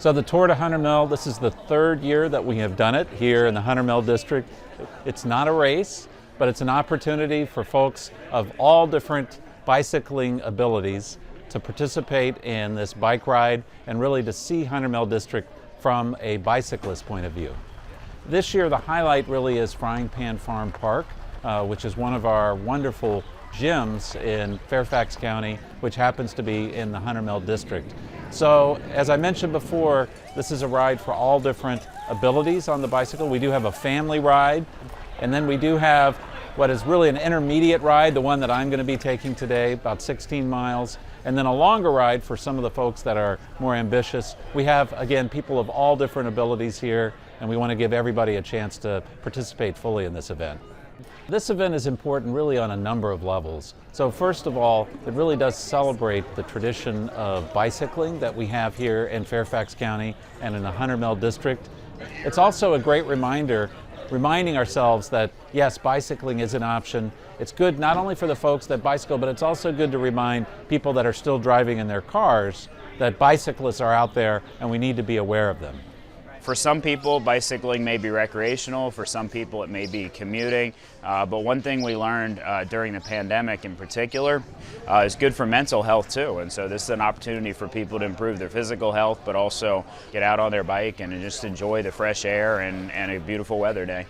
So the Tour to Hunter Mill, this is the third year that we have done it here in the Hunter Mill District. It's not a race, but it's an opportunity for folks of all different bicycling abilities to participate in this bike ride and really to see Hunter Mill District from a bicyclist point of view. This year the highlight really is Frying Pan Farm Park, which is one of our wonderful gyms in Fairfax County, which happens to be in the Hunter Mill District. So as I mentioned before, this is a ride for all different abilities on the bicycle. We do have a family ride, and then we do have what is really an intermediate ride, the one that I'm going to be taking today, about 16 miles, and then a longer ride for some of the folks that are more ambitious. We have, again, people of all different abilities here, and we want to give everybody a chance to participate fully in this event. This event is important really on a number of levels. So first of all, it really does celebrate the tradition of bicycling that we have here in Fairfax County and in the Hunter Mill District. It's also a great reminder, reminding ourselves that yes, bicycling is an option. It's good not only for the folks that bicycle, but it's also good to remind people that are still driving in their cars that bicyclists are out there and we need to be aware of them. For some people, bicycling may be recreational. For some people, it may be commuting. But one thing we learned during the pandemic in particular is good for mental health too. And so this is an opportunity for people to improve their physical health, but also get out on their bike and just enjoy the fresh air and a beautiful weather day.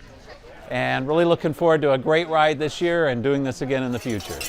And really looking forward to a great ride this year and doing this again in the future.